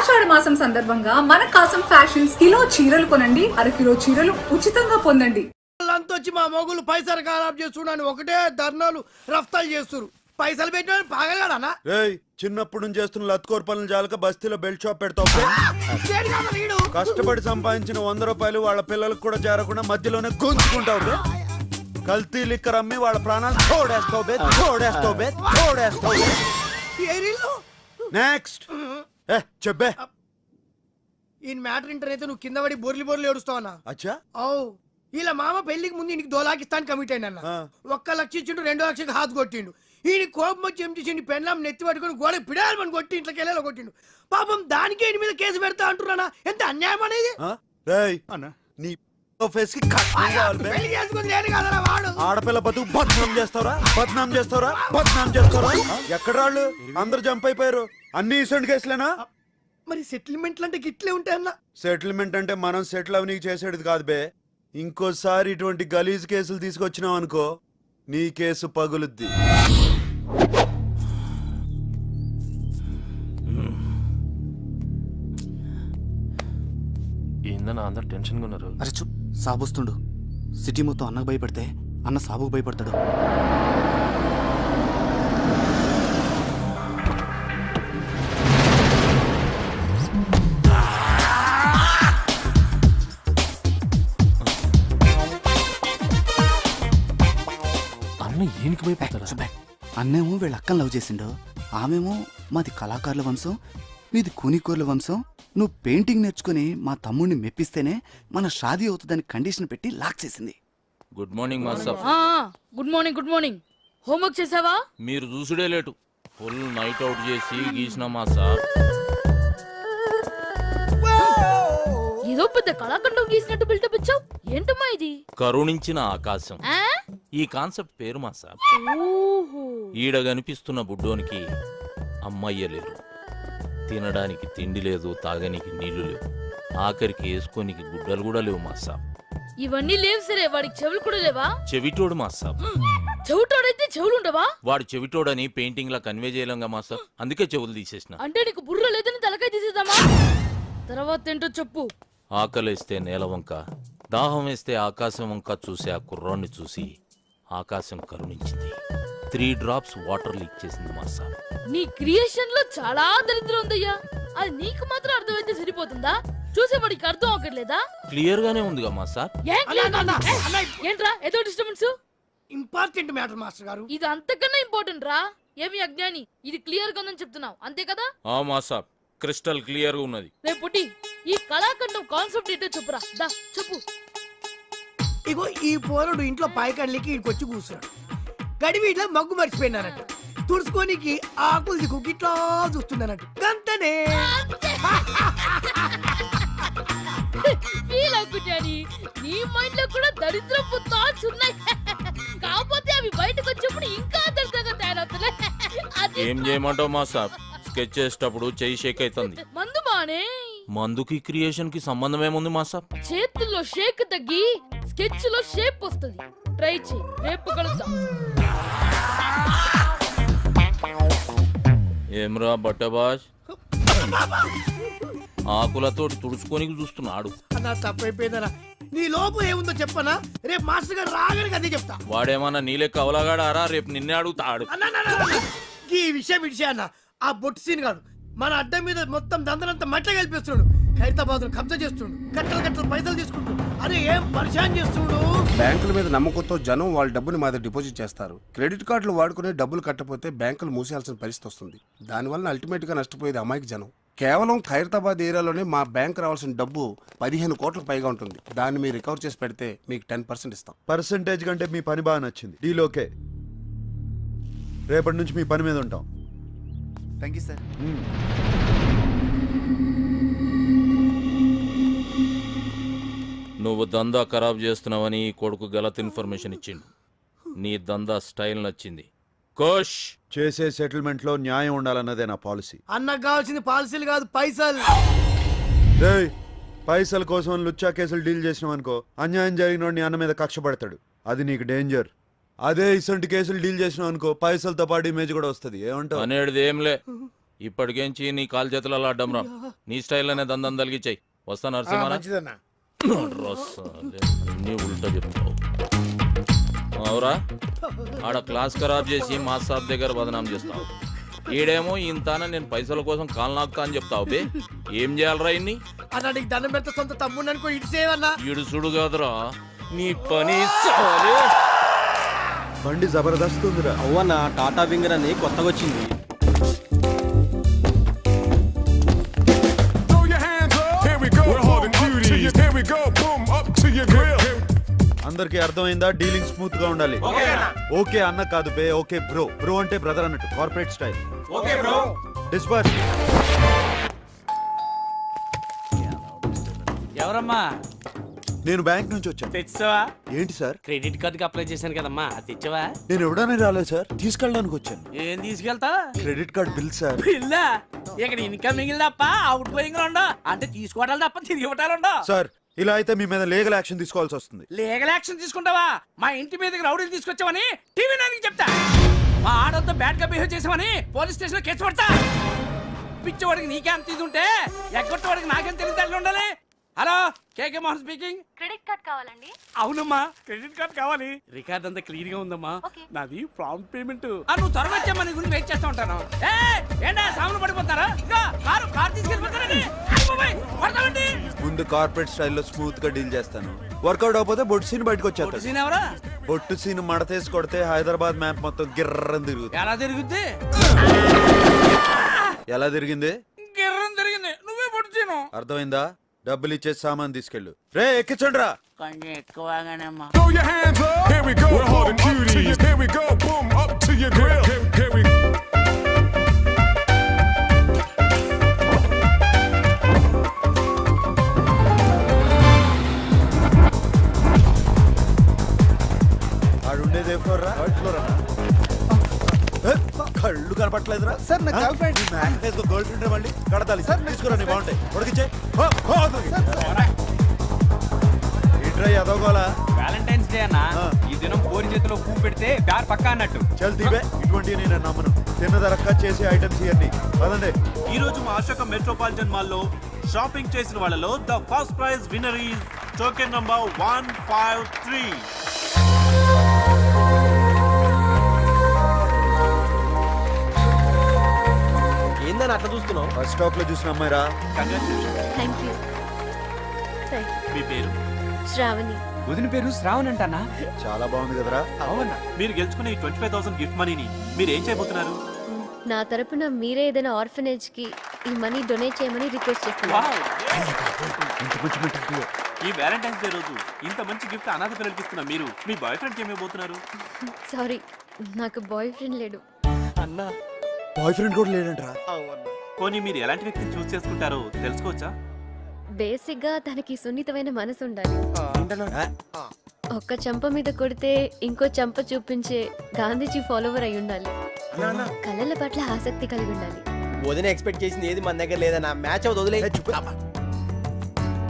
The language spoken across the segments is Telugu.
ఆషాఢ మాసం సందర్భంగా మన కాసం ఫ్యాషన్స్ కిలో చీరలు కొనండి, అరకిలో చీరలు ఉచితంగా పొందండి. వచ్చి మా మొగులు పైసలు ఖరాబ్ చేస్తున్నాను ఒకటే ధర్నాలు రఫ్తాలు చేస్తున్నారు. పైసలు పెట్టిన పాగలగాడనా? చిన్నప్పుడు నుంచి చేస్తున్న లత్కోర్ పనులు జాలక బస్తీలో బెల్ట్ షాప్ పెడతావు. కష్టపడి సంపాదించిన 100 రూపాయలు వాళ్ళ పిల్లలకు కూడా చేరకుండా మధ్యలోనే గుంజుకుంటావు. కల్తీ లిక్కర్ అమ్మి వాళ్ళ ప్రాణాలు తోడేస్తావు. నెక్స్ట్ చెప్పే ఈ మ్యాటర్ ఇంటర్ నువ్వు కింద పడి బొర్లి ఏడుస్తావన్నా? అచ్చా అవు ఇలా మామ పెళ్లికి ముందు ఇంటికి 2 లక్షలు కమిట్ అయిన 1 లక్ష ఇచ్చిండు, 2 లక్షలకు హాత్ కొట్టిండు. ఈ కోపం వచ్చి ఏం చేసిండు, పెన్లాం నెత్తి పట్టుకుని గోడ పిడాలని కొట్టి ఇంట్లోకి వెళ్ళేలా కొట్టిండు. పాపం దానికే ఇంటి మీద కేసు పెడతా అంటున్నానా? ఎంత అన్యాయం అనేది. ఆడపిల్ల బతుకు బద్నాం చేస్తారా? ఎక్కడ వాళ్ళు అందరు జంప్ అయిపోయారు. అన్ని ఇసంటి కేసులేనా? మరి సెటిల్మెంట్లు అంటే గిట్లే ఉంటాయన్నా? సెటిల్మెంట్ అంటే మనం సెటిల్ అవనీకి చేసేది కాదు బే. ఇంకోసారి ఇటువంటి గలీజ్ కేసులు తీసుకొచ్చినావు అనుకో, నీ కేసు పగులుద్ది. ఏందన్నా అందరు టెన్షన్గా ఉన్నారు? అరే చూ, సాబొస్తుండు. సిటీ మొత్తం అన్నకు భయపడితే అన్న సాబుకు భయపడతాడు. అన్న ఏనికి భయపడతాడా? అన్నేమో వీళ్ళ అక్కని లవ్ చేసిండు, ఆమెమో మాది కళాకారుల వంశం, మీది కూనికోర్ల వంశం. నువ్వు పెయింటింగ్ నేర్చుకుని మా తమ్ముడిని మెప్పిస్తేనే మన షాదీ అవుతుందని కండిషన్ పెట్టి లాక్ చేసింది. Good morning master. Good morning. Homework చేసావా? మీరు చూసుడే లేటు. ఫుల్ నైట్ అవుట్ చేసి గీసిన మాస్టర్. ఏదో పెద్ద కళాఖండం గీసినట్టు బిల్డప్ ఇచ్చావు. ఏంటమ్మా ఇది? కరుణించిన ఆకాశం ఈ కాన్సెప్ట్ పేరు మాస్టర్. ఈడ కనిపిస్తున్న బుడ్డోనికి అమ్మయ్య లేరు, తినడానికి తిండి లేదు, తాగనికి నీళ్లు లేవు, ఆఖరికి వేసుకోనికి గుడ్డలు కూడా లేవు మాస్టర్. ఇవన్నీ లేవు సరే, వాడికి చెవులు కూడా లేవా? చెవిటోడు మాస్టర్. చెవిటోడైతే చెవులు ఉండవా? వాడు చెవిటోడని పెయింటింగ్ లా కన్వే చేయలేంగా మాస్టర్, అందుకే చెవులు తీసేసిన. అంటే నీకు బుర్ర లేదని తలకాయ తీసేద్దామా? తర్వాత ఏంటో చెప్పు. ఆకలేస్తే నేల వంక, దాహం వేస్తే ఆకాశం వంక చూసి ఆ కుర్రాన్ని చూసి ఆకాశం కరుణించింది. 3 డ్రాప్స్ వాటర్ లీక్ చేసింది మాస్టర్. నీ క్రియేషన్ లో చాలా దరిద్రం ఉందయ్యా. అది నీకు మాత్రం అర్థమైతే సరిపోతుందా? చూసేవాడికి అర్థం అవ్వట్లేదా? క్లియర్ గానే ఉందిగా మాస్టర్. ఏంట్రా ఏదో డిస్టర్బెన్స్? ఇంపార్టెంట్ మ్యాటర్ మాస్టర్ గారు. ఇది అంతకన్నా ఇంపార్టెంట్ రా. ఏమి అజ్ఞాని, ఇది క్లియర్ గా ఉందని చెప్తున్నావు అంతే కదా? ఆ మాస్టర్ క్రిస్టల్ క్లియర్ గా ఉన్నది. రేపు పుట్టి ఈ కళాఖండం కాన్సెప్ట్ ఏంటో చెప్పురా. దా చెప్పు. ఇగో ఈ పోరుడు ఇంట్లో పాయకడ్లకి ఇక్కడికి కూర్చున్నాడు. గడివి ఇట్లా మగ్గు మర్చిపోయినారట. తుడుచుకోనికి ఆకులు దిక్కు ఇట్లా చూస్తున్నానట్టు. గంతనే ఫీల్ అవుకుంటాని. నీ మైండ్ లో కూడా దరిద్రపు థాట్స్ ఉన్నాయి. కాకపోతే అవి బయటకు వచ్చినప్పుడు ఇంకా దరిద్రంగా తయారవుతున్నాయి. ఏం చేయమంటావు మాస్టర్? స్కెచ్ చేసేటప్పుడు చెయ్యి షేక్ అవుతుంది. మందు మానే. మందుకి క్రియేషన్ కి సంబంధం ఏముంది మాస్టర్? చేతుల్లో షేక్ తగ్గి స్కెచ్ లో షేప్ వస్తుంది. ట్రై చేయి, రేపు కలుద్దాం. ఏమ్రా బట్టబాష్, ఆకులతోటి తుడుచుకోనికి చూస్తున్నాడు. అన్నా తప్పైపోయిందనా. నీ లోపు ఏముందో చెప్పనా? రేపు మాస్టర్ గారు రాగానే అదే చెప్తా. వాడేమన్నా నీలే కవలగాడారా? రేపు నిన్నే అడుగుతాడు. ఈ విషయం అన్న ఆ బొట్టు సీన్ గాడు మన అడ్డం మీద మొత్తం దందనంతా మట్ల కలిపిస్తున్నాడు. ఖైరతాబాద్ కబ్జా చేస్తుండు, కట్టలు పైసలు తీసుకుంటూ. అరే ఏం పరిశాన్ చేస్తుండు. బ్యాంకుల మీద నమ్మకంతో జనం వాళ్ళ డబ్బుని మా దగ్గర డిపాజిట్ చేస్తారు. క్రెడిట్ కార్డులు వాడుకుని డబ్బులు కట్టపోతే బ్యాంకులు మూసేయాల్సిన పరిస్థితి వస్తుంది. దానివల్ల అల్టిమేట్ గా నష్టపోయేది అమాయక జనం. కేవలం ఖైరతాబాద్ ఏరియాలోనే మా బ్యాంక్ రావాల్సిన డబ్బు 15 కోట్లకు పైగా ఉంటుంది. దాన్ని మీరు రికవర్ చేసి పెడితే మీకు 10% ఇస్తాం. పర్సంటేజ్ కంటే మీ పని బాగా నచ్చింది. డీలోకే. రేపటి నుంచి మీ పని మీద ఉంటాం. Thank you sir. నువ్వు దందా ఖరాబ్ చేస్తున్నావని కొడుకు గలత్ ఇన్ఫర్మేషన్ ఇచ్చిండు. నీ దందా స్టైల్ నచ్చింది. కోష్ చేసే సెటిల్మెంట్ లో న్యాయం ఉండాలన్నదే నా పాలసీ. అన్నకు కావాల్సింది పాలసీలు కాదు, పైసలు. పైసల కోసం లుచ్చా కేసులు డీల్ చేసినావు అనుకో, అన్యాయం జరిగినోడిని అన్న మీద కక్ష పడతాడు. అది నీకు డేంజర్. అదే ఇసంటి కేసులు డీల్ చేసినావు అనుకో, పైసలతో పాటు ఇమేజ్ కూడా వస్తుంది. ఏమంటావు? అనేది ఏంలే, ఇప్పటికేంచి నీ కాలు చేతులు అలా అడ్డం రా. నీ స్టైల్లోనే దందం తలిగిచ్చాయి. వస్తా నరసింహారా. మంచిదన్నా. అన్నీ ఉల్టా చెప్తావు. అవురా, ఆడ క్లాస్ ఖరాబ్ చేసి మా సాబ్ దగ్గర బదనాం చేస్తావు. ఈడేమో ఇంతాన నేను పైసల కోసం కాలు నాకుతా అని చెప్తావు. బే ఏం చేయాలరా ఇన్ని? అన్నా నీకు దండం పెడితే సొంత తమ్ముడు అనుకో ఇటు సేవన్నా. ఈడు సుడు కాదురా నీ పని. సాలే. బండి జబర్దస్త్ ఉందిరా. అవ్వన్న టాటా వింగర్ అని కొత్తగా వచ్చింది. అందరికి అర్థమైందా? డీలింగ్ స్మూత్ గా ఉండాలి. ఓకే అన్న కాదు బే, ఓకే బ్రో. బ్రో అంటే బ్రదర్ అన్నట్టు, కార్పొరేట్ స్టైల్. డిస్పర్స్. ఎవరమ్మా? నేను బ్యాంక్ నుంచి వచ్చాను. తెచ్చావా? ఏంటి సార్? క్రెడిట్ కార్డ్ కి అప్లై చేశాను కదమ్మా, అది తెచ్చావా? నేను ఎవడనే రాలేదు సార్, తీసుకెళ్ళడానికి వచ్చాను. ఏం తీసుకెళ్తా? Credit card bill sir. బిల్లా? ఇక్కడ ఇన్కమింగ్ తప్ప అవుట్ గోయింగ్ ఉండవు. అంటే తీసుకోవటాలు తప్ప తిరిగి ఇవ్వటాలు ఉండవు. సార్ ఇలా అయితే మీ మీద లీగల్ యాక్షన్ తీసుకోవాల్సి వస్తుంది. లీగల్ యాక్షన్ తీసుకుంటావా? మా ఇంటి మీదకి రౌడీలు తీసుకొచ్చావని టీవీ నైన్కి చెప్తా. మా ఆడతో బ్యాడ్ గా బిహేవ్ చేసావని పోలీస్ స్టేషన్ లో కేసు పడతా. పిచ్చివాడికి నీకేం తీసుంటే ఎగ్గొట్టవాడికి నాకేం తెలియదు ఉండాలి. హలో, కేకే మోహన్ స్పీకింగ్. క్రెడిట్ కార్డ్ కావాలండి. అవునమ్మా, క్రెడిట్ కార్డ్ కావాలి. రికార్డ్ అంతా క్లియర్ గా ఉందమ్మా. నాది ప్రాంప్ట్ పేమెంట్. నువ్వు త్వరగా వచ్చామా, నీ గురించి వెయిట్ చేస్తా ఉంటాను. ఏంటా సాములు పడిపోతారా? ఇంకా కారు తీసుకెళ్ళిపోతారండి. ముందు కార్పొరేట్ స్టైల్లో స్మూత్ గా డీల్ చేస్తాను. వర్కౌట్ అవకపోతే బొట్టు సీన్ బయటకు వచ్చేస్తాను. సీన్ ఎవరా? బొట్టు సీన్ మడతేసి కొడితే హైదరాబాద్ మ్యాప్ మొత్తం గిర్రం తిరుగుతుంది. ఎలా తిరుగుద్ది? ఎలా తిరిగింది? గిర్రం తిరిగింది. నువ్వే పొడిచాను. అర్థమైందా? డబ్బులు ఇచ్చే సామాన్ తీసుకెళ్ళు. రే ఎక్కించండి రా. కొంచెం ఎక్కువగానేమ్మా. ఆడుండేది ఏ ఫ్లోర్ రా? కళ్ళు కనపట్లేదురా సార్ నా గర్ల్ ఫ్రెండ్. గర్ల్ ఫ్రెండ్ మళ్ళీ కడతాలి సార్. తీసుకురా, నీ బాగుంటాయి. ఉడికిచ్చే ఏంట్రా ఎదవగోలా? వ్యాలంటైన్స్ డే అన్న, ఈ దినం కోరి చేతిలో పువ్వు పెడితే ప్యార్ పక్కా అన్నట్టు. చల్ తీవే, ఇటువంటి నేను నమ్మను. తిన్నదరక్క చేసే ఐటమ్స్ ఇవన్నీ పదండి. ఈ రోజు మా అశోక మెట్రోపాలిటన్ మాల్ లో షాపింగ్ చేసిన వాళ్ళలో the first prize winner is token number 153. ఏందని అట్లా చూస్తున్నావు? బస్ స్టాప్ లో చూసిన అమ్మాయిరా. Thank you. మీ పేరు? శ్రావణి. వదిన పేరు శ్రావణ్ అంటానా? చాలా బాగుంది కదరా. అవునా? మీరు గెలుచుకున్న ఈ 25,000 గిఫ్ట్ మనీని మీరు ఏం చేయబోతున్నారు? నా తరపున మీరే ఏదైనా ఆర్ఫనేజ్ కి ఈ మనీ డొనేట్ చేయమని రిక్వెస్ట్ చేస్తున్నాను. ఈ వ్యాలంటైన్స్ డే రోజు ఇంత మంచి గిఫ్ట్ అనాథ పిల్లలకి ఇస్తున్న మీరు మీ బాయ్ ఫ్రెండ్ కి ఏమైపోతున్నారు? సారీ, నాకు బాయ్ ఫ్రెండ్ లేడు. అన్నా, బాయ్ ఫ్రెండ్ కూడా లేడంట్రా. పోనీ మీరు ఎలాంటి వ్యక్తిని చూస్ చేసుకుంటారో తెలుసుకోవచ్చా? బేసిక్ గా తనకి సున్నితమైన మనసు ఉండాలి. ఒక్క చెంప మీద కొడితే ఇంకో చెంప చూపించే గాంధీజీ ఫాలోవర్ అయి ఉండాలి. కళల పట్ల ఆసక్తి కలిగి ఉండాలి. వదిన ఎక్స్పెక్ట్ చేసింది ఏది మన దగ్గర లేదన్నా. మ్యాచ్ అవుతుంది, వదిలే.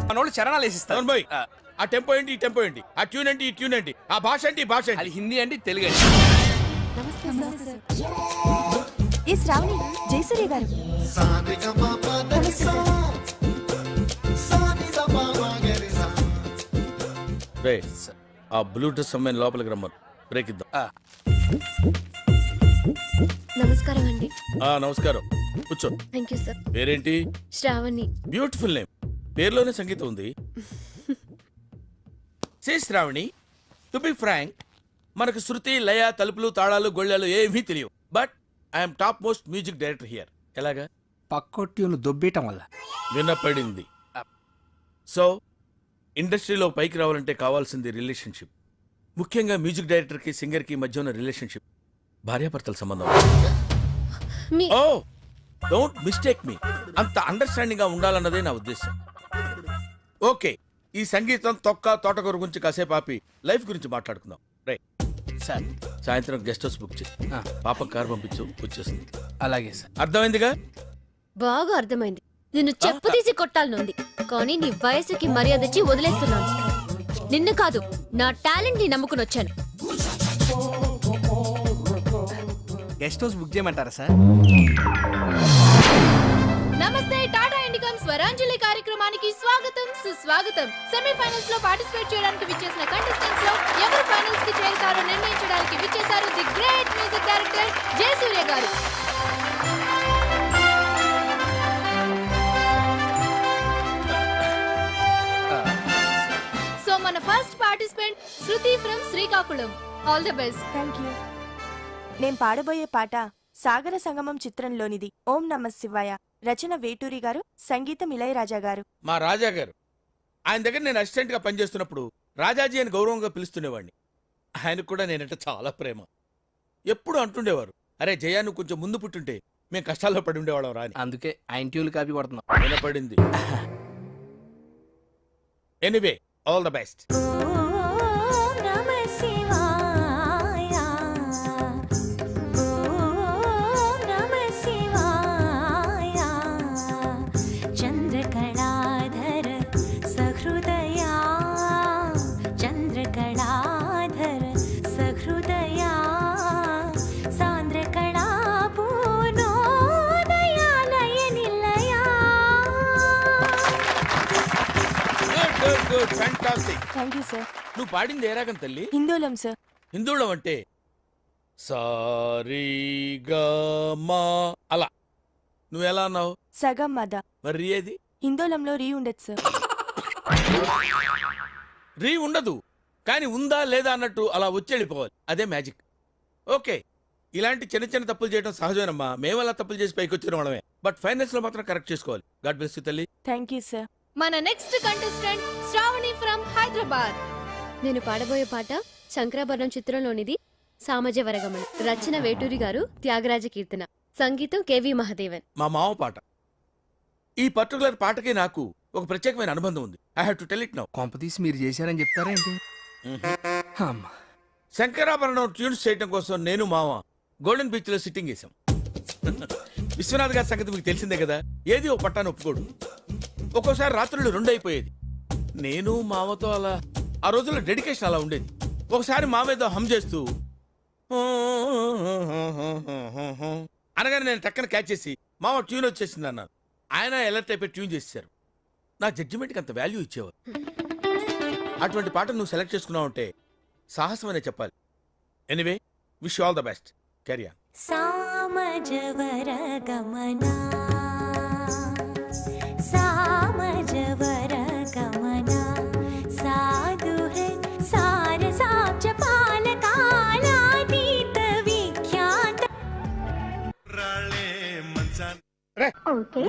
మనోళ్ళు చరణాలు వేసిస్తారు. ఆ టెంపో ఏంటి, ఈ టెంపో ఏంటి, ఆ ట్యూన్ ఏంటి, ఈ ట్యూన్ ఏంటి, ఆ భాష ఏంటి, ఈ భాష ఏంటి? అది హిందీ అండి, తెలుగు అండి. నమస్తే సార్. ఈ శ్రావణి జయసూర్య గారు. ఆ బ్లూటూత్ సమయం లోపలికి రమ్మను. బ్రేక్ ఇద్దాం. నమస్కారం అండి. నమస్కారం, కూర్చో. Thank you sir. పేరేంటి? శ్రావణి. Beautiful name. పేరులోనే సంగీతం ఉంది. Say Shravani, to be frank, మనకు శృతి, లయ, తలుపులు, తాళాలు, గొళ్ళాలు ఏమీ తెలియవు. But I'm top most music director here. ఎలాగా? పక్కొట్టిని దొబ్బేయటం వల్ల వినపడింది. సో ఇండస్ట్రీలో పైకి రావాలంటే కావాల్సింది రిలేషన్షిప్. ముఖ్యంగా మ్యూజిక్ డైరెక్టర్కి సింగర్కి మధ్య ఉన్న రిలేషన్షిప్ భార్యాభర్తల సంబంధం. మీ ఓ డోంట్ మిస్టేక్ మీ. అంత అండర్స్టాండింగ్ గా ఉండాలన్నదే నా ఉద్దేశం. ఓకే, ఈ సంగీతం, తొక్క, తోటకూర గురించి కాసేపు ఆపి లైఫ్ గురించి మాట్లాడుకుందాం. Right sir. సాయంత్రం గెస్ట్ హౌస్ బుక్ చేసి పాపం కారు పంపించు, వచ్చేస్తుంది. అలాగే సార్. అర్థమైందిగా? బాగా అర్థమైంది. నిన్ను చెప్పు తీసి కొట్టాలనుంది, కానీ నీ వయసుకి మర్యాద ఇచ్చి వదిలేస్తున్నాను. నిన్ను కాదు, నా టాలెంట్ ని నమ్ముకుని వచ్చాను. గెస్ట్ హౌస్ బుక్ చేయమంటారా సార్? నమస్తే టాటా ఇండికమ్ స్వరాంజలి కార్యక్రమానికి స్వాగతం సుస్వాగతం. సెమీఫైనల్స్ లో పార్టిసిపేట్ చేయడానికి విచ్చేసిన కంటెస్టెంట్స్ లో ఎవరు ఫైనల్స్ కి చేరుతారో నిర్ణయించడానికి విచ్చేశారు the great music director Jayasurya garu. So మన first participant Shruti from Srikakulam. All the best. Thank you. నేను పాడబోయే పాట సాగర సంగమం చిత్రంలోనిది. ఓం నమ శివాయ. రచన వేటూరి గారు, సంగీతం ఇళయరాజా గారు. మా రాజా గారు, ఆయన దగ్గర నేను అసిస్టెంట్ గా పనిచేస్తున్నప్పుడు రాజాజీ అని గౌరవంగా పిలుస్తుండేవాడిని. ఆయనకు కూడా నేనంటే చాలా ప్రేమ. ఎప్పుడు అంటుండేవారు, అరే జయా నువ్వు కొంచెం ముందు పుట్టుంటే మేము కష్టాల్లో పడి ఉండేవాళ్ళం రాని. అందుకే ఆయన ట్యూన్ కాపీ కొడుతున్నాం. వినపడింది. Anyway, all the best. ఓం నమ శివాయ. ఓం నమ శివాయ. చంద్రకళాధర సహృదయా. చంద్రకళాధర సహృదయా. సాంద్రకళా పూర్ణోదయాలయ నిలయా. Good good fantastic. Thank you sir. నువ్వు పాడింది ఏ రాగం తల్లి? హిందోళం సార్. హిందువులం అంటే సారీగమా అలా. నువ్వు ఎలా అన్నావు? సగం మద. మరి ఏది? హిందోళంలో రీ ఉండదు సార్. రీ ఉండదు, కానీ ఉందా లేదా అన్నట్టు అలా వచ్చేళ్ళిపోవాలి. అదే మ్యాజిక్. ఓకే, ఇలాంటి చిన్న చిన్న తప్పులు చేయడం సహజమేనమ్మా. మేము అలా తప్పులు చేసి పైకి వచ్చిన వాళ్ళమే. బట్ ఫైనల్స్ లో మాత్రం కరెక్ట్ చేసుకోవాలి. గాడ్ బ్లెస్ యు తల్లి. Thank you sir. మన next contestant Shravani from Hyderabad. నేను పాడబోయే పాట శంకరాభరణం చిత్రంలోనిది. సామజవరగమన. రచన వేటూరి గారు, త్యాగరాజ కీర్తన. సంగీతం కేవి మహదేవన్. మా మామ పాట. ఈ పర్టికులర్ పాటకి నాకు ఒక ప్రత్యేకమైన అనుబంధం ఉంది. I have to tell it now. కొంపతీసి మీరు చేశారని చెప్తారేంటి? అమ్మా. శంకరాభరణం ట్యూన్స్ చేయడం కోసం నేను మామ గోల్డెన్ బీచ్ లో సిట్టింగ్ చేశాం. విశ్వనాథ్ గారి సంగతి మీకు తెలిసిందే కదా. ఏది ఓ పట్టాను ఒప్పుకోడు. ఒక్కోసారి రాత్రులు 2 అయిపోయేది. నేను మామతో అలా ఆ రోజుల్లో డెడికేషన్ అలా ఉండేది. ఒకసారి మామ ఏదో హమ్ చేస్తూ అనగానే నేను టక్కన క్యాచ్ చేసి మామ ట్యూన్ వచ్చేసింది అన్నాను. ఆయన ఎలర్ట్ అయిపోయి ట్యూన్ చేశారు. నా జడ్జిమెంట్కి అంత వాల్యూ ఇచ్చేవారు. అటువంటి పాట నువ్వు సెలెక్ట్ చేసుకున్నావు అంటే సాహసం అనే చెప్పాలి. Anyway, wish all the best. Carry on. సామజవరగమనా. సామజవరగమనా. సాధుహే సారసాబ్జ పాలకాలాతీత విఖ్యాత.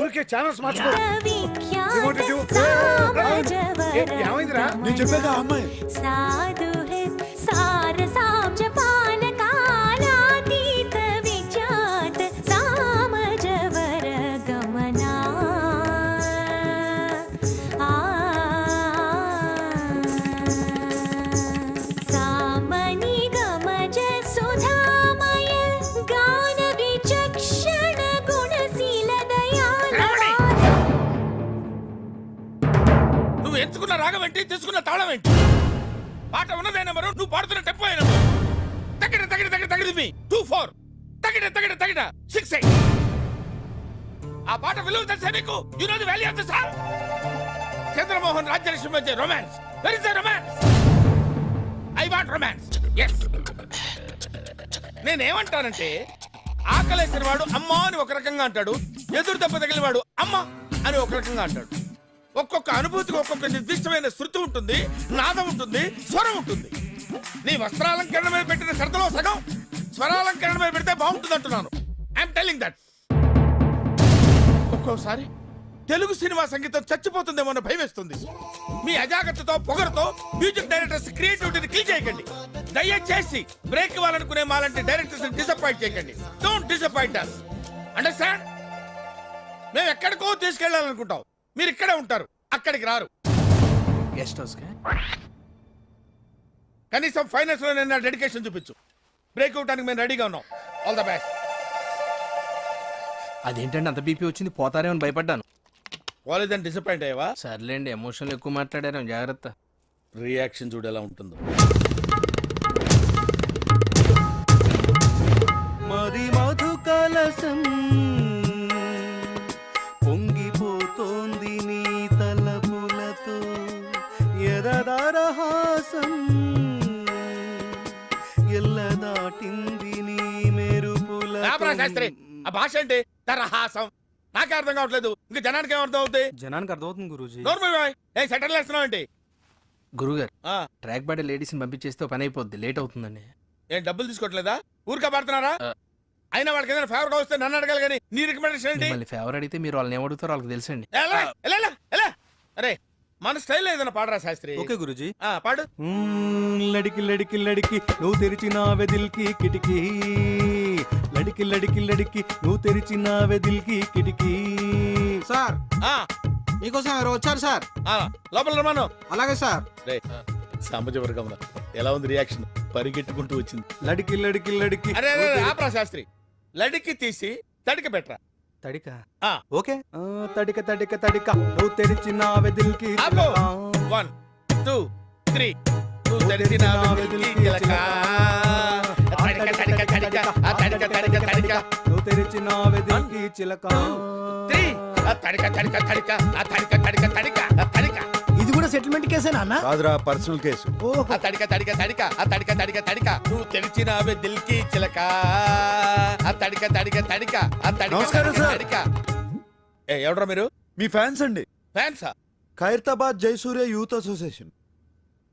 ఊరికే ఛానల్స్ మార్చుకో. విఖ్యాత ఏమైందిరా? నేను చెప్పేదా అమ్మాయి? సాధుహే సారసాబ్జ పాలకాలాతీత విఖ్యాత సామజవరగమనా. సామని గమజ సుధామయ గాన విచక్షణ గుణశీల దయాళ. నువ్వు ఎంచుకున్న రాగం ఏంటి, తీసుకున్న తాళం ఏంటి? పాట ఉన్నదే నెంబరు, నువ్వు పాడుతున్న టెంపో అయిన తగిడ తగిడ తగిడ తగిడి మీ 2-4 తగిడ తగిడ తగిడ 6-8. ఆ పాట విలువ తెలుసా నీకు? You know the value of the song. Chandramohan Rajyalakshmi మధ్య romance. Where is the romance? I want romance. yes. నేనేమంటానంటే, ఆకలేసిన వాడు అమ్మా అని ఒక రకంగా అంటాడు, ఎదురు దెబ్బ తగిలిన వాడు అమ్మ అని ఒక రకంగా అంటాడు. ఒక్కొక్క అనుభూతికి ఒక్కొక్క నిర్దిష్టమైన శృతి ఉంటుంది, నాదం ఉంటుంది, స్వరం ఉంటుంది. నీ వస్త్రాలంకరణ మీద పెట్టిన శ్రద్ధలో సగం స్వరాలంకరణ మీద పెడితే బాగుంటుంది అంటున్నాను. I'm telling that. ఒక్కోసారి తెలుగు సినిమా సంగీతం చచ్చిపోతుందేమో అన్న భయం వేస్తుంది. మీ అజాగ్రత్తతో పొగరుతో మ్యూజిక్ డైరెక్టర్స్ క్రియేటివిటీని కిల్ చేయకండి. దయచేసి బ్రేక్ ఇవ్వాలనుకునే మాలాంటి డైరెక్టర్స్ డిసప్పాయింట్ చేయకండి. Don't disappoint us. అండర్స్టాండ్? మేము ఎక్కడికో తీసుకెళ్లాలనుకుంటాం, మీరు ఇక్కడే ఉంటారు, అక్కడికి రారు. గెస్ట్ హౌస్ కా? కనీసం ఫైనాన్స్ లో నేను డెడికేషన్ చూపించు. బ్రేక్ ఇవ్వడానికి మేము రెడీగా ఉన్నాం. All the best. అదేంటండి అంత బీపీ వచ్చింది? పోతారేమని భయపడ్డాను. కాలేజ్ డిసప్పాయింట్ అయ్యావా? సర్లేండి, ఎమోషన్లు ఎక్కువ మాట్లాడారు, జాగ్రత్త. రియాక్షన్ చూడు ఎలా ఉంటుందో. మరి మధు కలసం పొంగి శాస్త్రి ఆ భాష ఏంటి తరహాసం నాకే అర్థం కావట్లేదు ఇంకా జనానికి ఏం అర్థం అవుతాయి జనానికి అర్థమవుతుంది గురూజీ. ఏ సెటిల్ వేస్తున్నావు ఏంటి గురుగారు ట్రాక్ బాడీ లేడీస్ ని పంపించేస్తే పని అయిపోద్ది, లేట్ అవుతుందండి. ఏం డబ్బులు తీసుకోవట్లేదా ఊరికే పడుతున్నారా అయినా వాళ్ళకి ఏదైనా ఫేవర్ గా వస్తే నన్ను అడగాలి కానీ నీ రికమెండేషన్ ఏంటి మళ్ళీ ఫేవర్ అడిగితే మీరు వాళ్ళని ఏమడుగుతారో వాళ్ళకి తెలుసండి. ఎలా, ఎలా, ఎలా, ఎలా? అరే మన స్టైల్ ఏదైనా పాడరా శాస్త్రి ఓకే గురూజీ. పాడు లడికి లడికి లడికి నువ్వు తెరిచిన వెదిల్కి కిటికీ, లడికి లడికి లడికి నువ్వు తెరిచిన వెదిల్కి కిటికీ. సార్ ఆ, మీకోసం ఎవరు వచ్చారు సార్? ఆ, లోపల రమాను అలాగే సార్. సామాజిక వర్గంలో ఎలా ఉంది రియాక్షన్ పరిగెట్టుకుంటూ వచ్చింది లడికి లడికి లడికి అరే అరే ఆపరా శాస్త్రి లడికి తీసి తడికి పెట్టరా తడిక ఆ. ఓకే తడిక తడిక తడిక నువ్వు తెరిచిన వెదిల్కి ఆపు. 1 2 3 నువ్వు తెరిచిన వెలుగుకి చిలక. తడిక తడిక తడిక ఆ తడిక తడిక తడిక నువ్వు తెరిచిన వెదిల్కి చిలక. 3 ఆ తడిక తడిక తడిక ఆ తడిక తడిక తడిక ఆ తడిక ఇది కూడా సెటిల్మెంట్ కేసేనా అన్న? కాదురా పర్సనల్ కేసు. ఆ తడిక తడిక తడిక ఆ తడిక తడిక తడిక నువ్వు తెరిచిన వెదిల్కి చిలక. ఆ తడిక తడిక తడిక ఆ తడిక నమస్కారం తడిక సార్. తడిక. ఏ ఎవడ్రా మీరు మీ ఫ్యాన్స్ అండి. ఫ్యాన్సా ఖైరతాబాద్ జయసూర్య యూత్ అసోసియేషన్.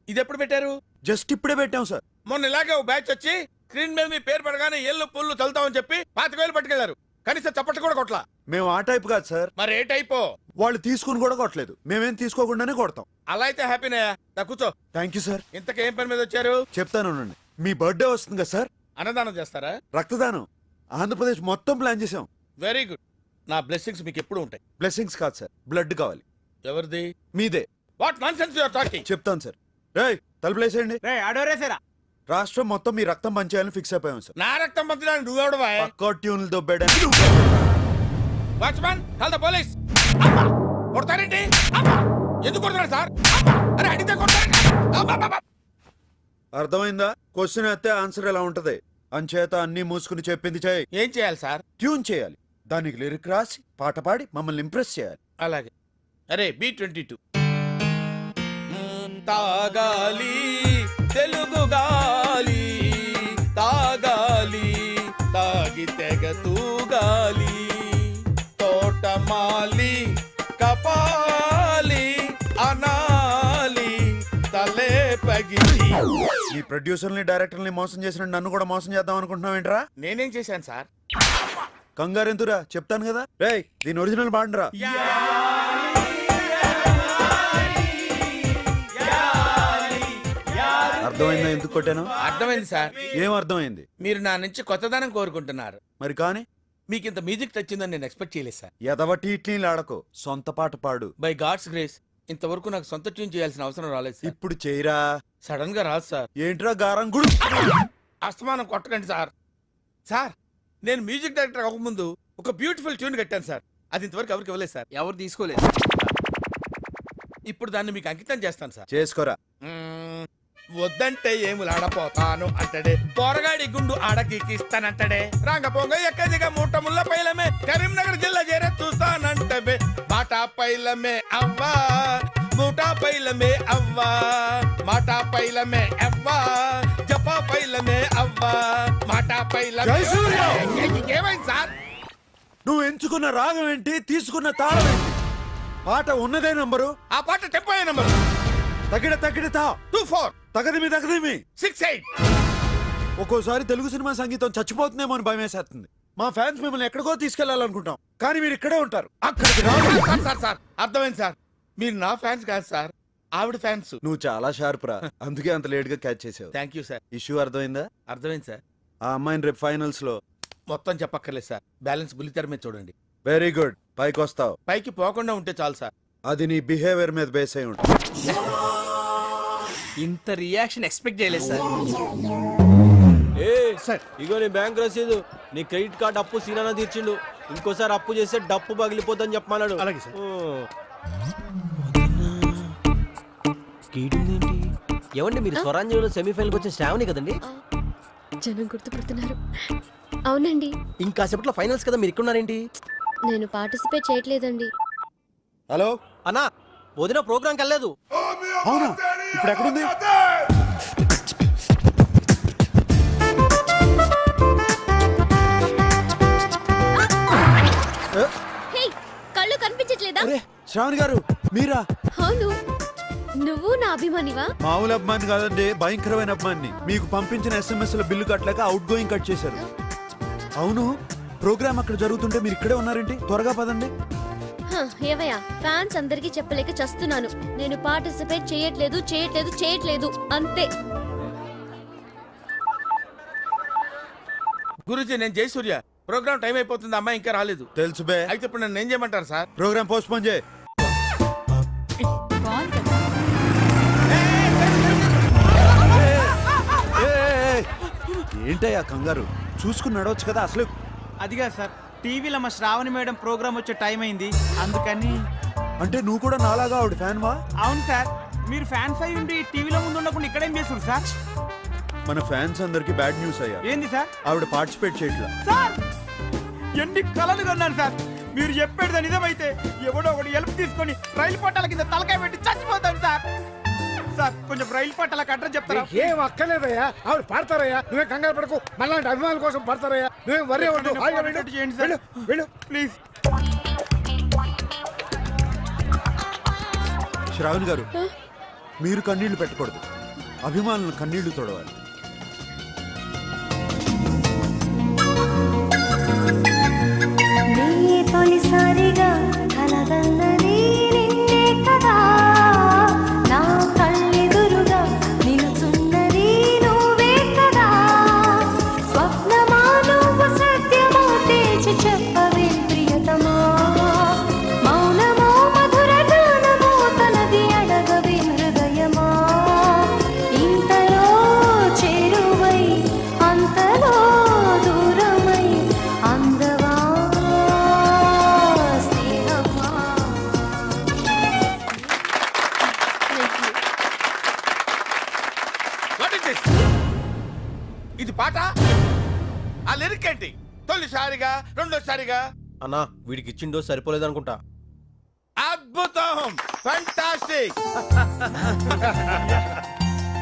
ఇది ఎప్పుడు పెట్టారు జస్ట్ ఇప్పుడే పెట్టాం సార్. మొన్న ఇలాగే ఓ బ్యాచ్ వచ్చి స్క్రీన్ మీద మీ పేరు పడగానే ఏళ్ళు పుల్లు చల్లుతామని చెప్పి 25,000 పట్టుకెళ్లారు కనీసం చప్పట్లు కూడా కొట్లా మేము ఆ టైప్ కాదు సార్. మరి ఏ టైపో వాళ్ళు తీసుకుని కూడా కొట్టలేదు, మేమేం తీసుకోకుండానే కొడతాం. అలా అయితే హ్యాపీనే దా కూర్చో థ్యాంక్ యూ సార్. ఇంతకేం పని మీద వచ్చారు చెప్తాను ఉండండి. మీ బర్త్డే వస్తుంది కదా సార్, అన్నదానం చేస్తారా రక్తదానం ఆంధ్రప్రదేశ్ మొత్తం ప్లాన్ చేసాం. వెరీ గుడ్ నా బ్లెస్సింగ్స్ మీకు ఎప్పుడు ఉంటాయి బ్లెస్సింగ్స్ కాదు సార్, బ్లడ్ కావాలి. ఎవరిది మీదే. What nonsense you are talking చెప్తాను సార్. రేయ్ తలుపులేసేయండి. ఆడోరేసారా రాష్ట్రం మొత్తం మీ రక్తం పంచేయాలని ఫిక్స్ అయిపోయాం సార్. నా రక్తం పంచడానికి నువ్వెవడవా పక్కా ట్యూన్లు దొబ్బాడని. వాచ్మ్యాన్ కాల్ ద పోలీస్ అమ్మా కొడతారేంటి అమ్మా ఎందుకు కొడతారు సార్ అమ్మా అరే అడిగితే కొడతారండి అమ్మా, అమ్మా, అమ్మా. అర్థమైందా? క్వశ్చన్ అయితే ఆన్సర్ ఎలా ఉంటది. అంచేత అన్ని మూసుకుని చెప్పింది చేయి. ఏం చేయాలి సార్ ట్యూన్ చేయాలి, దానికి లిరిక్ రాసి పాట పాడి మమ్మల్ని ఇంప్రెస్ చేయాలి. అలాగే అరే B22 తాగాలి తెలుగు గాలి తాగాలి తాగి తెగ తూగాలి తోటమాలి కపాలి అనాలి తలే పగిలి. ఈ ప్రొడ్యూసర్ని డైరెక్టర్ని మోసం చేసిన నన్ను కూడా మోసం చేద్దాం అనుకుంటున్నావు ఏంట్రా? నేనేం చేశాను సార్ కంగారెంతురా చెప్తాను కదా. రేయ్ దీని ఒరిజినల్ పాడండిరా. అర్థమైందా ఎందుకు కొట్టాను? అర్థమైంది సార్ ఏం అర్థమైంది? మీరు నా నుంచి కొత్తదనం కోరుకుంటున్నారు మరి కానీ మీకు ఇంత మ్యూజిక్ తెచ్చిందని నేను ఎక్స్పెక్ట్ చేయలేదు సార్ ఎదవటి ఇట్లీలు ఆడకు, సొంత పాట పాడు. బై గాడ్స్ గ్రేస్ ఇంతవరకు నాకు సొంత ట్యూన్ చేయాల్సిన అవసరం రాలేదు సార్ ఇప్పుడు చేయరా. సడన్ గా రాదు సార్ ఏంట్రా గారం గుడు? అస్తమానం కొట్టకండి సార్ సార్ నేను మ్యూజిక్ డైరెక్టర్ అవ్వకముందు ఒక బ్యూటిఫుల్ ట్యూన్ కట్టాను సార్ అది ఇంతవరకు ఎవరికి ఇవ్వలేదు సార్ ఎవరు తీసుకోలేదు. ఇప్పుడు దాన్ని మీకు అంకితం చేస్తాను సార్ చేసుకోరా. మ్మ్, వద్దంటే ఏములాడపోతాను అంటడే పోరగాడి గుండు ఆడకిస్తానంటడే రాంగపోంగ ఎక్కదిగా మూట ముళ్ళ పైలమే కరీంనగర్ జిల్లా చేరే చూస్తానంటవే బాటా పైలమే అవ్వా మూటా పైలమే అవ్వా మాటా పైలమే అవ్వా జపా పైలమే అవ్వా మాటా పైలమే. జయసూర్య! ఏమైంది సార్ నువ్వు ఎంచుకున్న రాగం ఏంటి, తీసుకున్న తాళం ఏంటి? పాట ఉన్నదే నంబరు, ఆ పాట టెంపో నంబర్ తగిడ తగిడ తా 24 తగదిమి తగదిమి 68. ఒక్కోసారి తెలుగు సినిమా సంగీతం చచ్చిపోతుందేమో అని భయం వేసేస్తుంది. మా ఫ్యాన్స్ మిమ్మల్ని ఎక్కడికో తీసుకెళ్లాలనుకుంటాం, కానీ మీరు ఇక్కడే ఉంటారు. అక్కడికి రాదు. సార్ సార్ సార్ అర్థమైంది సార్ మీరు నా ఫ్యాన్స్ కాదు సార్ ఆవిడ ఫ్యాన్స్. నువ్వు చాలా షార్ప్ రా, అందుకే అంత లేట్ గా క్యాచ్ చేసావు. థ్యాంక్ యూ సార్ ఇష్యూ అర్థమైందా? అర్థమైంది సార్ ఆ అమ్మాయిని రేపు ఫైనల్స్ లో. మొత్తం చెప్పక్కర్లేదు సార్ బ్యాలెన్స్ బుల్లితెర మీద చూడండి వెరీ గుడ్, పైకి వస్తావు. పైకి పోకుండా ఉంటే చాలు సార్ అది నీ బిహేవియర్ మీద బేస్ అయి ఉంటుంది. ఇంత రియాక్షన్ ఎక్స్పెక్ట్ చేయలేదు సార్. సార్ ఇగో నీ బ్యాంక్ రసీదు, నీ క్రెడిట్ కార్డ్ అప్పు సీనానా తీర్చిండు, ఇంకోసారి అప్పు చేస్తే డప్పు పగిలిపోద్దని చెప్పమన్నాడు. అలాగే సార్. ఏమండి మీరు స్వరాంజలిలో సెమీఫైనల్కి వచ్చిన శ్రావణి కదండి? జనం గుర్తుపడుతున్నారు. అవునండి, ఇంకాసేపట్లో ఫైనల్స్ కదా, మీరు ఇక్కడున్నారేంటి? నేను పార్టిసిపేట్ చేయట్లేదండి. హలో అన్నా వదిన ప్రోగ్రాంకి వెళ్ళలేదు. అవునా? ఇప్పుడు ఎక్కడుంది? అరే శ్రావణి గారు మీరా? అవును, నువ్వు నా అభిమానివా? మామూలు అభిమాని కాదండి, భయంకరమైన అభిమాని. మీకు పంపించిన SMS ల బిల్లు కట్టలేక అవుట్ గోయింగ్ కట్ చేశారు. అవును, ప్రోగ్రామ్ అక్కడ జరుగుతుంటే మీరు ఇక్కడే ఉన్నారేంటి? త్వరగా పదండి. ఏవయ్యా, ఫ్యాన్స్ అందరికీ చెప్పలేక చస్తున్నాను. నేను పార్టిసిపేట్ చేయట్లేదు అంతే. గురుజీ నేను జయసూర్య. ప్రోగ్రామ్ టైం అయిపోతుంది, అమ్మాయి ఇంకా రాలేదు. తెలుసు బే. అయితే ఇప్పుడు నన్ను ఏం చేయమంటారు సార్? ప్రోగ్రామ్ పోస్ట్ పోన్ చేయి. ఏంటయ్యా కంగారు? చూసుకుని నడవచ్చు కదా. అసలు అదిగా సార్, టీవీలో మా శ్రావణి మేడం ప్రోగ్రామ్ వచ్చే టైం అయింది, అందుకని. అంటే నువ్వు కూడా నాలాగా ఆవిడ ఫ్యాన్ వా? అవును సార్, మీరు ఫ్యాన్స్ అయి ఉండి టీవీలో ముందు ఉండకుండా ఇక్కడేం చేస్తారు సార్? మన ఫ్యాన్స్ అందరికి బ్యాడ్ న్యూస్ అయ్యా. ఏంది సార్? ఆవిడ పార్టిసిపేట్ చేయట్లా. సార్ ఎన్ని కలలు కన్నాను సార్. మీరు చెప్పేది నిజమైతే ఎవడో ఒకటి హెల్ప్ తీసుకొని రైలు పట్టాల కింద తలకాయ పెట్టి చచ్చిపోతాను సార్. సార్ కొంచెం రైలు పట్టాలకు అడ్రస్ చెప్తారా? ఏం అక్కర్లేదయ్యా, ఆవిడ పాడతారయ్యా. నువ్వే కంగారు పడకు, మళ్ళీ అభిమానుల కోసం పాడతారయ్యా. నువ్వేం వర్రీ అవ్వద్దు. హాయిగా వెళ్ళు. చేయండి సార్, వెళ్ళు ప్లీజ్. శ్రావణి గారు, మీరు కన్నీళ్లు పెట్టకూడదు, అభిమానులను కన్నీళ్లు తొడవాలి. తొలిసారిగా కలగన్నది నిన్నే కదా, నా కళ్ళెదురుగా నిలుచున్నది నువ్వే కదా. స్వప్నమా నువ్వు సత్యమో తేల్చి చెప్పవే ప్రియతమా. మౌనమో మధుర గానమో తనది అడగవే హృదయమా. ఇంతలో చేరువై అంతలో దూరమై అందవా స్నేహమా. ఇది పాట? ఆ లిరిక్ ఏంటి? తొలిసారిగా, రెండోసారిగా. అన్నా వీడికి ఇచ్చిండో సరిపోలేదు అనుకుంటా. అద్భుతం, ఫంటాస్టిక్.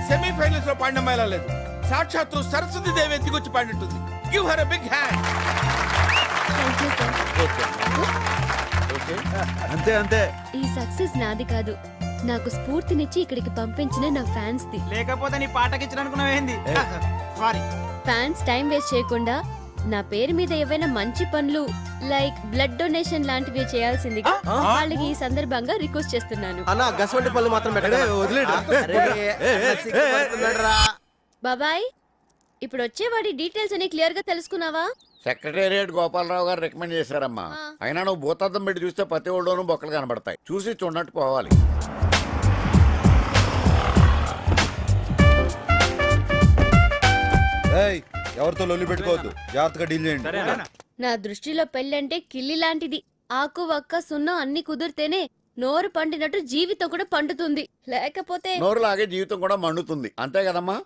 సెమీఫైనల్స్ లో పాడిన మైలా లేదు, సాక్షాత్తు సరస్వతి దేవి ఎత్తుకొచ్చి పాడినట్టుంది. Give her a big hand. అంతే అంతే. ఈ సక్సెస్ నాది కాదు, నాకు స్ఫూర్తినిచ్చి ఇక్కడికి పంపించిన నా ఫ్యాన్స్ ది. లేకపోతే నీ పాటకి ఇచ్చిన అనుకున్నావేంది? సారీ. ఫ్యాన్స్ టైం వేస్ట్ చేయకుండా నా పేరు మీద ఏవైనా మంచి పనులు లైక్ బ్లడ్ డొనేషన్ లాంటివి చేయాల్సిందిగా వాళ్ళకి ఈ సందర్భంగా రిక్వెస్ట్ చేస్తున్నాను. అన్నా గసవంటి పళ్ళు మాత్రం బాబాయ్, ఇప్పుడు వచ్చేవాడి డీటెయిల్స్ అని క్లియర్ గా తెలుసుకున్నావా? సెక్రటేరియట్ గోపాలరావు గారు రికమెండ్ చేశారమ్మా. అయినా నువ్వు భూతార్థం పెట్టి చూస్తే ప్రతి ఒళ్ళోనూ బొక్కలు కనబడతాయి. చూసి చూడనట్టు పోవాలి. ఏయ్, ఎవరితో లొల్లి పెట్టుకోవద్దు, జాగ్రత్తగా డీల్ చేయండి. నా దృష్టిలో పెళ్ళంటే కిల్లి లాంటిది. ఆకు వక్క సున్నం అన్ని కుదిరితేనే నోరు పండినట్టు జీవితం కూడా పండుతుంది, లేకపోతే నోరు లాగే జీవితం కూడా మండుతుంది. అంతే కదమ్మా?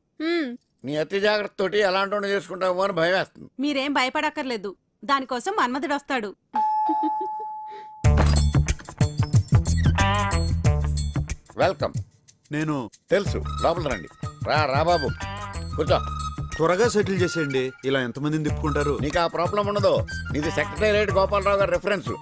నీ అతి జాగ్రత్త తోటి ఎలాంటి చేసుకుంటామో అని భయం వేస్తుంది. మీరేం భయపడక్కర్లేదు, దానికోసం మన్మధుడు వస్తాడు. వెల్కమ్. నేను తెలుసు, లోపల రండి. రా బాబు, కూర్చో. త్వరగా సెటిల్ చేసేయండి, ఇలా ఎంతమందిని తిప్పుకుంటారు? నీకు ఆ ప్రాబ్లం ఉండదు. నీది సెక్రటేరియట్ గోపాలరావు గారి రిఫరెన్స్.